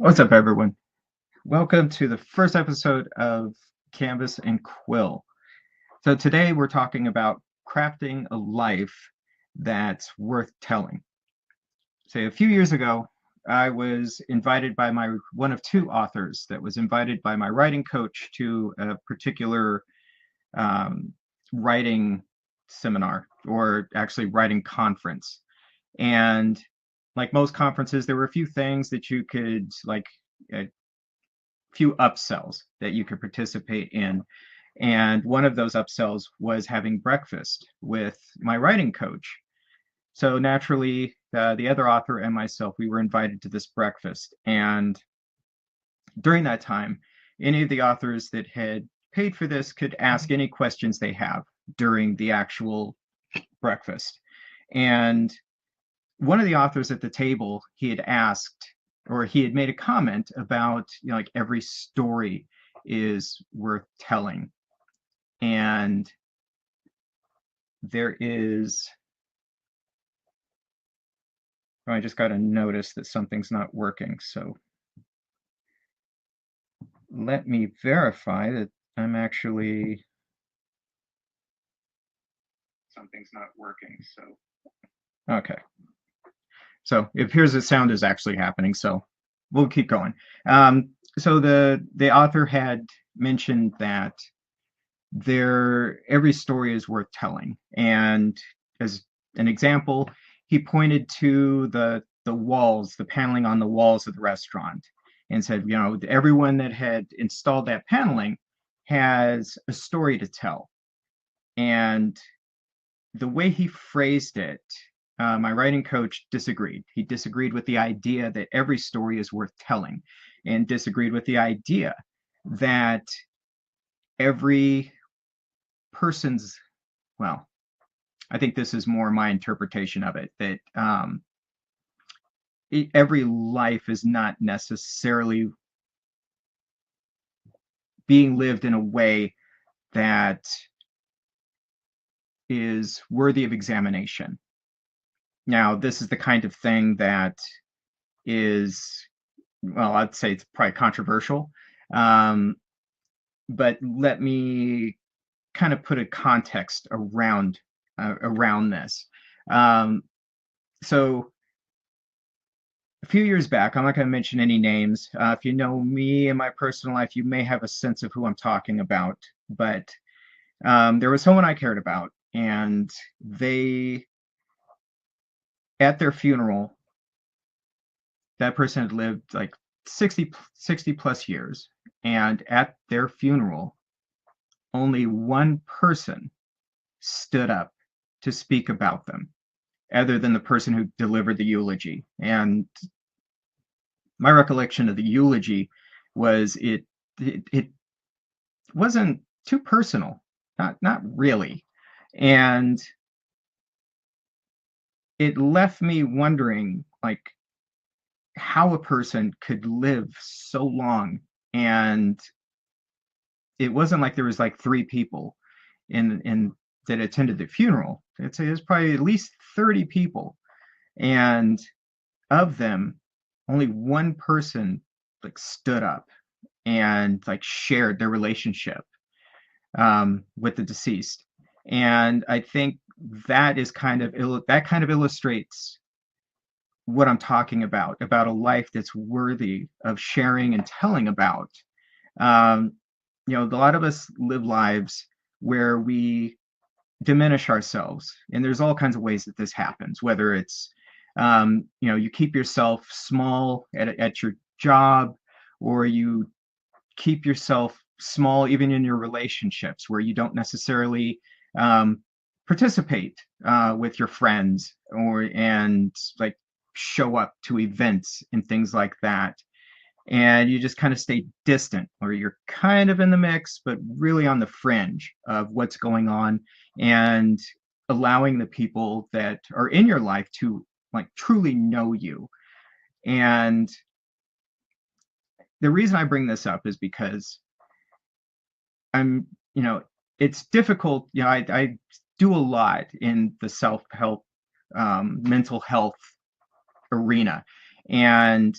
What's up, everyone? Welcome to the first episode of Canvas and Quill. So today we're talking about crafting a life that's worth telling. So a few years ago, I was invited by one of two authors that was invited by my writing coach to a particular um, writing seminar, or actually writing conference. And like most conferences, there were a few things that you could few upsells that you could participate in. And one of those upsells was having breakfast with my writing coach. So naturally, the other author and myself, we were invited to this breakfast. And during that time, any of the authors that had paid for this could ask any questions they have during the actual breakfast. And one of the authors at the table, he had asked, or he had made a comment about, like every story is worth telling. And there is, I just got a notice that something's not working. So let me verify that I'm actually, something's not working. So, okay. So it appears the sound is actually happening. So we'll keep going. So the author had mentioned that every story is worth telling. And as an example, he pointed to the walls, the paneling on the walls of the restaurant, and said, everyone that had installed that paneling has a story to tell. And the way he phrased it, my writing coach disagreed. He disagreed with the idea that every story is worth telling, and disagreed with the idea that every person's, well, I think this is more my interpretation of it, that every life is not necessarily being lived in a way that is worthy of examination. Now, this is the kind of thing that is, well, I'd say it's probably controversial, but let me kind of put a context around this. So a few years back, I'm not going to mention any names. If you know me in my personal life, you may have a sense of who I'm talking about. But there was someone I cared about, and at their funeral, that person had lived like 60 plus years. And at their funeral, only one person stood up to speak about them, other than the person who delivered the eulogy. And my recollection of the eulogy was it wasn't too personal, not really, and it left me wondering, like, how a person could live so long. And it wasn't like there was like three people in that attended the funeral. I'd say there's probably at least 30 people, and of them, only one person like stood up and like shared their relationship with the deceased. And I think that is that kind of illustrates what I'm talking about a life that's worthy of sharing and telling about. Um, a lot of us live lives where we diminish ourselves, and there's all kinds of ways that this happens, whether it's you keep yourself small at your job, or you keep yourself small even in your relationships, where you don't necessarily um, participate with your friends, and like show up to events and things like that, and you just kind of stay distant, or you're kind of in the mix but really on the fringe of what's going on, and allowing the people that are in your life to like truly know you. And the reason I bring this up is because I'm, it's difficult. I do a lot in the self-help, mental health arena. And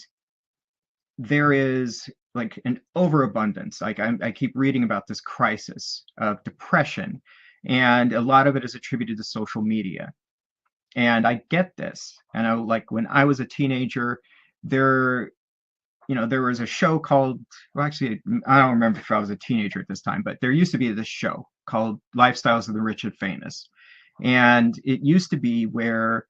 there is like an overabundance. Like I keep reading about this crisis of depression, and a lot of it is attributed to social media. And I get this. And I like when I was a teenager, there, there was a show called, well, actually, I don't remember if I was a teenager at this time, but there used to be this show called Lifestyles of the Rich and Famous. And it used to be where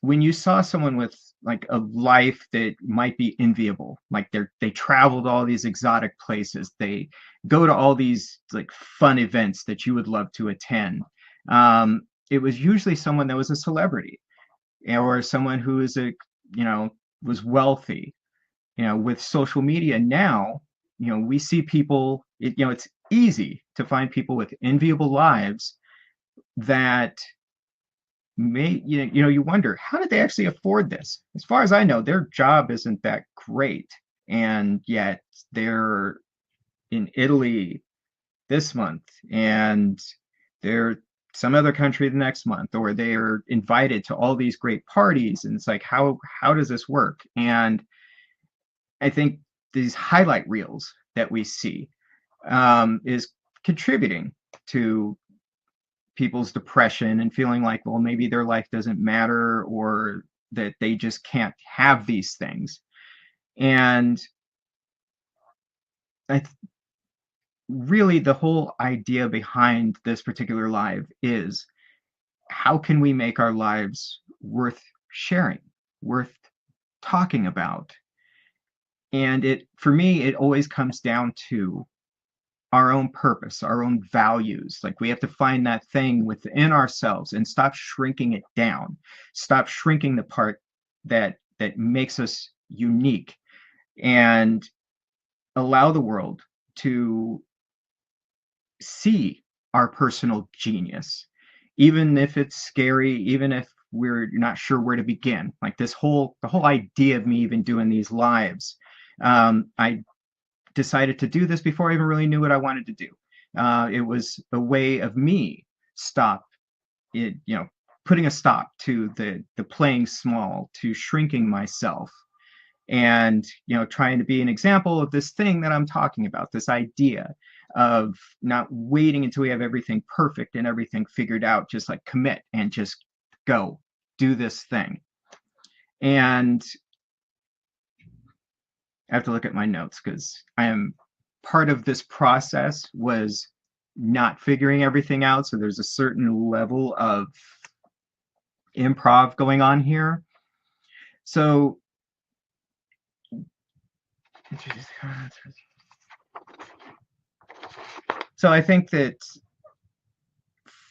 when you saw someone with like a life that might be enviable, like they traveled all these exotic places, they go to all these like fun events that you would love to attend. It was usually someone that was a celebrity or someone who is a, you know, was wealthy. With social media now, we see people, it's easy to find people with enviable lives that may, you wonder, how did they actually afford this? As far as I know, their job isn't that great. And yet they're in Italy this month and they're some other country the next month, or they are invited to all these great parties. And it's like, how does this work? And I think these highlight reels that we see is contributing to people's depression and feeling like, well, maybe their life doesn't matter or that they just can't have these things. And I really, the whole idea behind this particular live is how can we make our lives worth sharing, worth talking about? And for me, it always comes down to our own purpose, our own values. Like we have to find that thing within ourselves and stop shrinking it down. Stop shrinking the part that makes us unique and allow the world to see our personal genius, even if it's scary, even if we're not sure where to begin. Like the whole idea of me even doing these lives. I decided to do this before I even really knew what I wanted to do. It was a way of me stop it, putting a stop to the playing small, to shrinking myself, and trying to be an example of this thing that I'm talking about, this idea of not waiting until we have everything perfect and everything figured out, just like commit and just go do this thing. And I have to look at my notes because I am part of this process was not figuring everything out. So there's a certain level of improv going on here. So I think that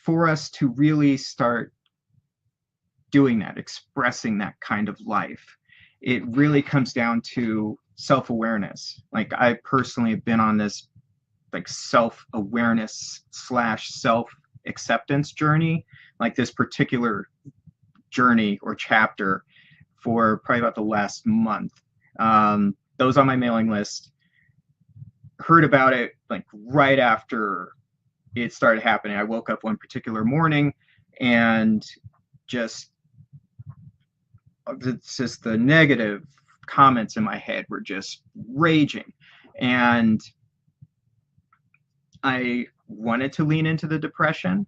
for us to really start doing that, expressing that kind of life, it really comes down to self-awareness. Like I personally have been on this like self-awareness slash self-acceptance journey, like this particular journey or chapter for probably about the last month. Those on my mailing list heard about it like right after it started happening. I woke up one particular morning and it's just the negative comments in my head were just raging. And I wanted to lean into the depression.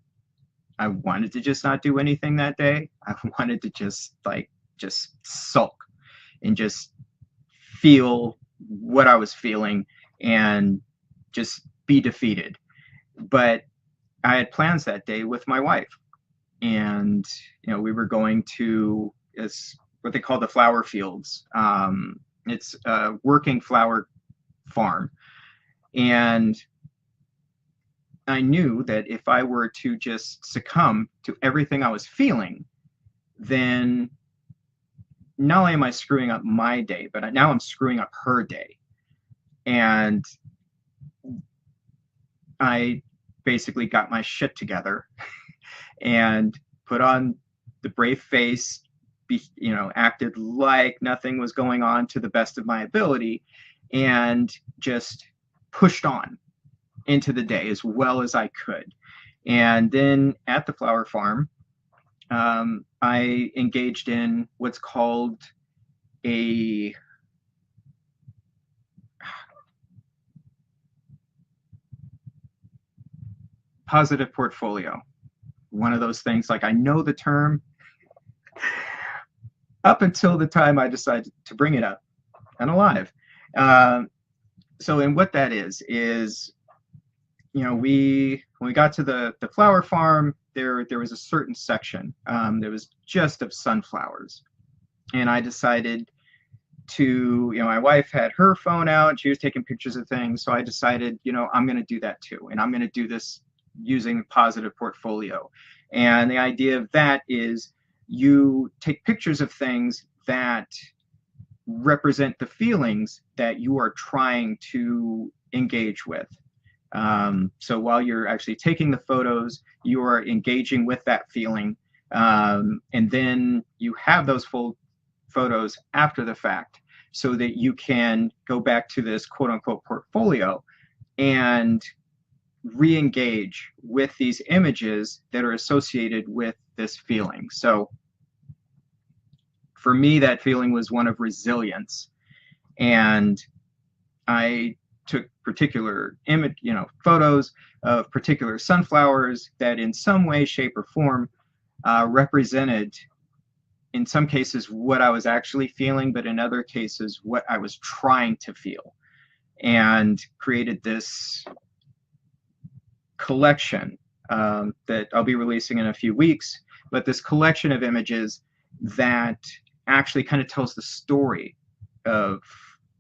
I wanted to just not do anything that day. I wanted to just sulk and just feel what I was feeling and just be defeated. But I had plans that day with my wife, and we were going to what they call the flower fields. It's a working flower farm, and I knew that if I were to just succumb to everything I was feeling, then not only am I screwing up my day, but now I'm screwing up her day. And I basically got my shit together and put on the brave face, acted like nothing was going on to the best of my ability, and just pushed on into the day as well as I could. And then at the flower farm, I engaged in what's called a positive portfolio. One of those things, like I know the term up until the time I decided to bring it up and alive. Uh, and what that is, when we got to the flower farm, there was a certain section that was just of sunflowers, and I decided to, my wife had her phone out, she was taking pictures of things, so I decided, I'm going to do that too, and I'm going to do this using positive portfolio. And the idea of that is you take pictures of things that represent the feelings that you are trying to engage with. So while you're actually taking the photos, you are engaging with that feeling. And then you have those full photos after the fact so that you can go back to this quote unquote portfolio and re-engage with these images that are associated with this feeling. So for me, that feeling was one of resilience. And I took particular image, photos of particular sunflowers that in some way, shape, or form represented, in some cases, what I was actually feeling, but in other cases, what I was trying to feel, and created this collection that I'll be releasing in a few weeks, but this collection of images that actually kind of tells the story of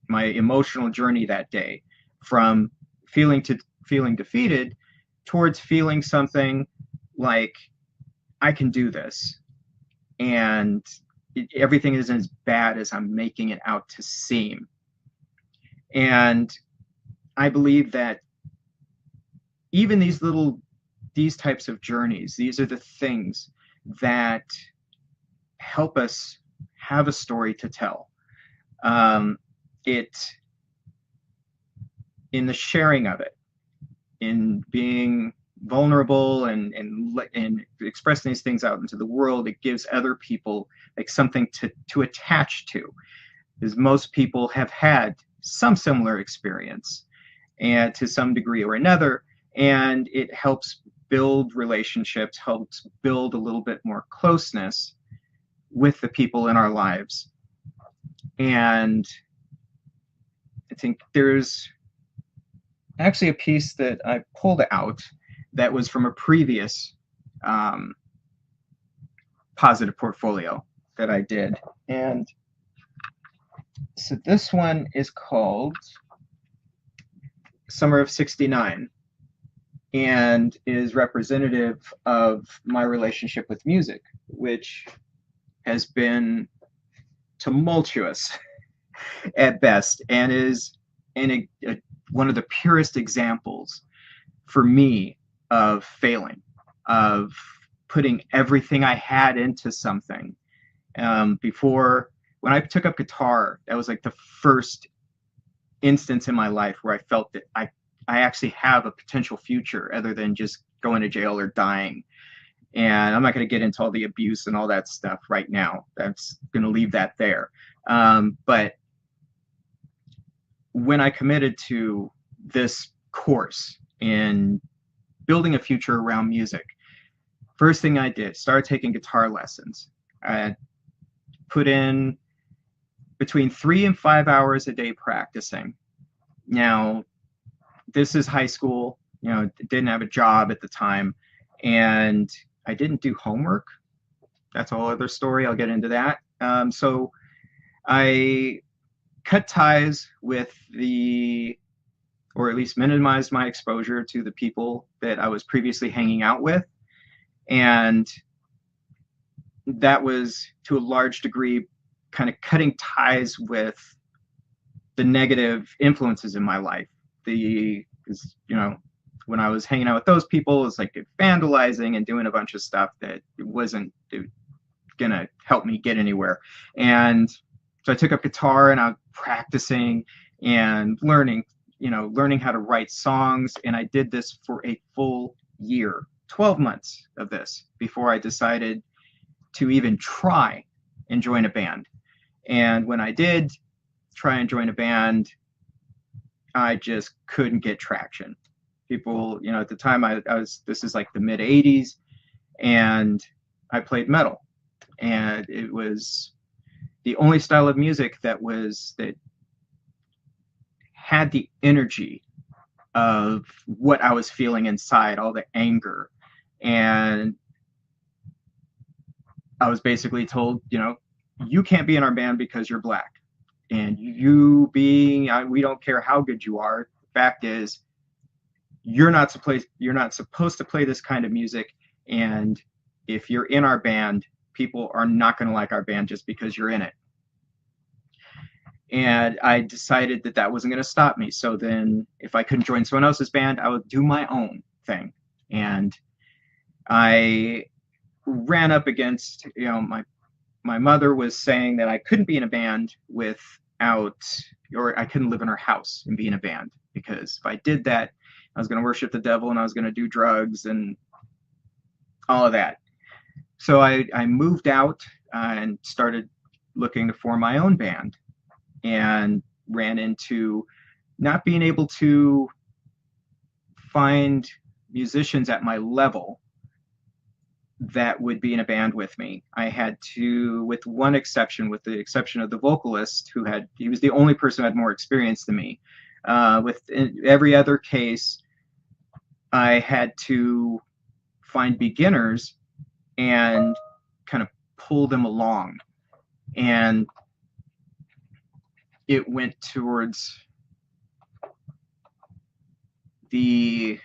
my emotional journey that day, from feeling defeated towards feeling something like I can do this, and everything isn't as bad as I'm making it out to seem. And I believe that even these types of journeys, these are the things that help us have a story to tell. In the sharing of it, in being vulnerable and expressing these things out into the world, it gives other people like something to attach to, because most people have had some similar experience, and to some degree or another, and it helps build relationships, helps build a little bit more closeness with the people in our lives. And I think there's actually a piece that I pulled out that was from a previous positive portfolio that I did. And so this one is called Summer of '69, and is representative of my relationship with music, which has been tumultuous at best, and is one of the purest examples for me of failing, of putting everything I had into something. Before, when I took up guitar, that was like the first instance in my life where I felt that I actually have a potential future other than just going to jail or dying. And I'm not going to get into all the abuse and all that stuff right now. That's going to leave that there. But when I committed to this course in building a future around music, first thing I did, started taking guitar lessons. I put in between 3 and 5 hours a day practicing. Now, this is high school, didn't have a job at the time, and I didn't do homework. That's a whole other story. I'll get into that. So I cut ties with or at least minimized my exposure to the people that I was previously hanging out with. And that was, to a large degree, kind of cutting ties with the negative influences in my life. Because, when I was hanging out with those people, it was like vandalizing and doing a bunch of stuff that wasn't going to help me get anywhere. And so I took up guitar, and I was practicing and learning how to write songs. And I did this for a full year, 12 months of this, before I decided to even try and join a band. And when I did try and join a band, I just couldn't get traction. People, at the time I was, this is like the mid 80s, and I played metal. And it was the only style of music that had the energy of what I was feeling inside, all the anger. And I was basically told, you can't be in our band because you're black. And we don't care how good you are. The fact is, you're not supposed to play this kind of music. And if you're in our band, people are not going to like our band just because you're in it. And I decided that that wasn't going to stop me. So then, if I couldn't join someone else's band, I would do my own thing. And I ran up against, my mother was saying that I couldn't be in a band or I couldn't live in her house and be in a band, because if I did that, I was going to worship the devil and I was going to do drugs and all of that. So I moved out and started looking to form my own band, and ran into not being able to find musicians at my level that would be in a band with me. I had to, with one exception, with the exception of the vocalist, he was the only person who had more experience than me. With every other case, I had to find beginners and kind of pull them along. And it went towards I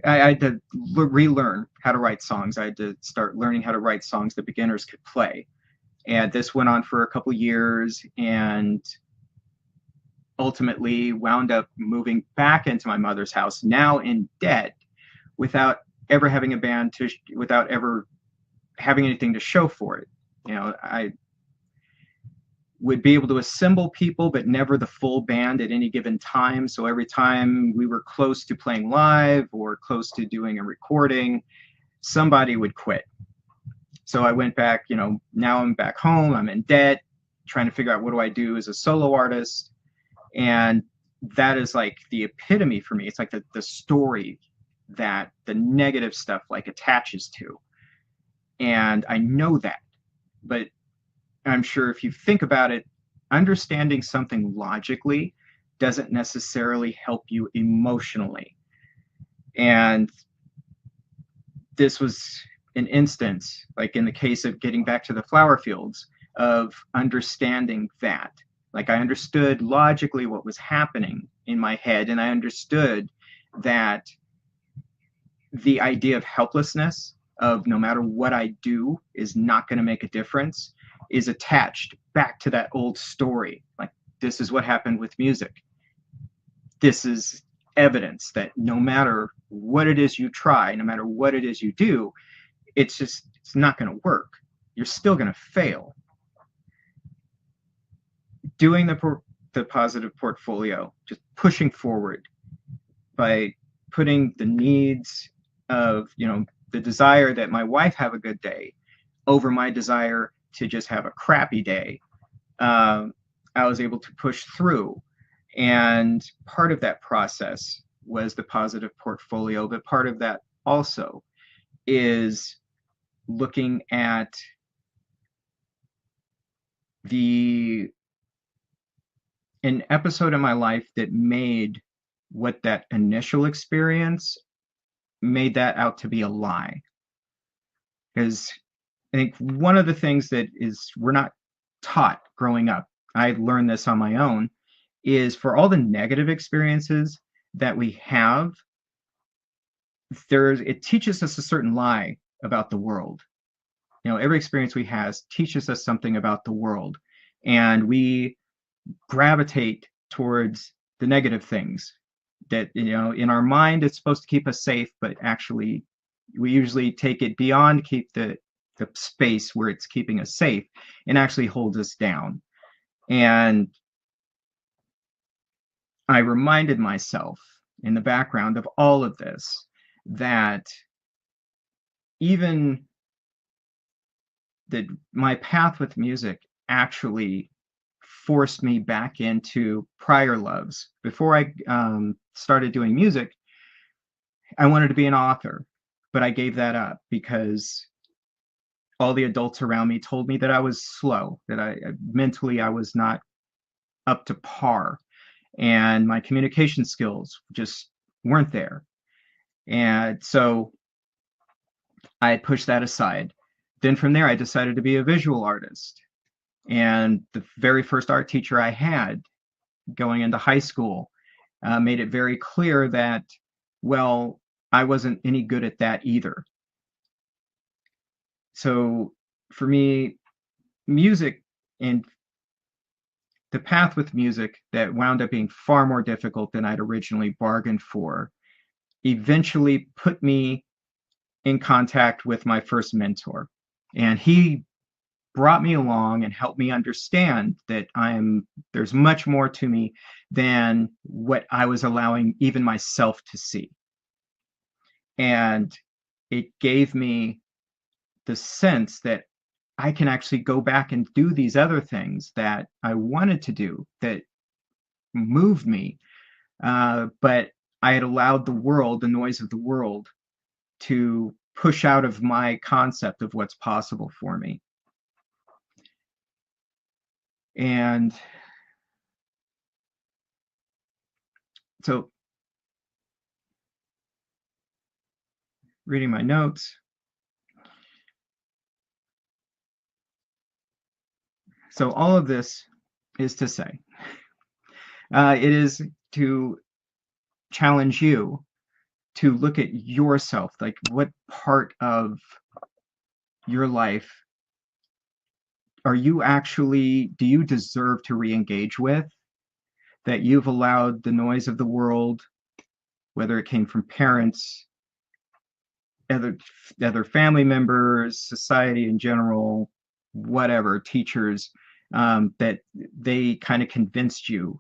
had to relearn how to write songs. I had to start learning how to write songs that beginners could play. And this went on for a couple years, and ultimately wound up moving back into my mother's house, now in debt, without ever having a band without ever having anything to show for it. I would be able to assemble people, but never the full band at any given time. So every time we were close to playing live or close to doing a recording, somebody would quit. So I went back, now I'm back home, I'm in debt, trying to figure out what do I do as a solo artist. And that is like the epitome for me. It's like the story that the negative stuff like attaches to. And I know that, but I'm sure if you think about it, understanding something logically doesn't necessarily help you emotionally. And this was an instance, like in the case of getting back to the flower fields, of understanding that. Like I understood logically what was happening in my head, and I understood that the idea of helplessness, of no matter what I do is not going to make a difference, is attached back to that old story. Like, this is what happened with music. This is evidence that no matter what it is you try, no matter what it is you do, it's not going to work. You're still going to fail. Doing the positive portfolio, just pushing forward by putting the needs of, the desire that my wife have a good day over my desire to just have a crappy day. I was able to push through. And part of that process was the positive portfolio, but part of that also is looking at an episode in my life that made what that initial experience made that out to be a lie. Because I think one of the things that we're not taught growing up, I learned this on my own, is for all the negative experiences that we have, it teaches us a certain lie about the world. Every experience we have teaches us something about the world, and we gravitate towards the negative things that, in our mind, it's supposed to keep us safe, but actually we usually take it beyond, keep the space where it's keeping us safe, and actually holds us down. And I reminded myself in the background of all of this that even that my path with music actually forced me back into prior loves. Before I started doing music, I wanted to be an author, but I gave that up because all the adults around me told me that I was slow, that I mentally I was not up to par, and my communication skills just weren't there. And so I had pushed that aside. Then from there, I decided to be a visual artist. And the very first art teacher I had going into high school made it very clear that, well, I wasn't any good at that either. So for me, music and the path with music that wound up being far more difficult than I'd originally bargained for eventually put me in contact with my first mentor. And he brought me along and helped me understand that there's much more to me than what I was allowing even myself to see. And it gave me the sense that I can actually go back and do these other things that I wanted to do that moved me. But I had allowed the world, the noise of the world, to push out of my concept of what's possible for me. And so, reading my notes. So, all of this is to say, it is to challenge you to look at yourself, like what part of your life do you deserve to re-engage with, that you've allowed the noise of the world, whether it came from parents, other family members, society in general, whatever, teachers, that they kind of convinced you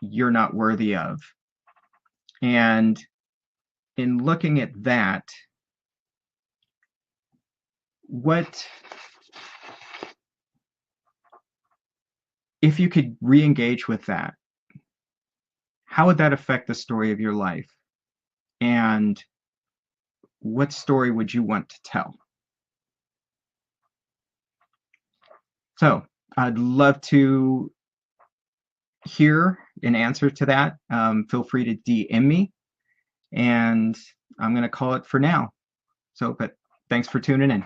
you're not worthy of. And in looking at that, what if you could re-engage with that? How would that affect the story of your life? And what story would you want to tell? So I'd love to hear an answer to that. Feel free to DM me, and I'm going to call it for now. So, but thanks for tuning in.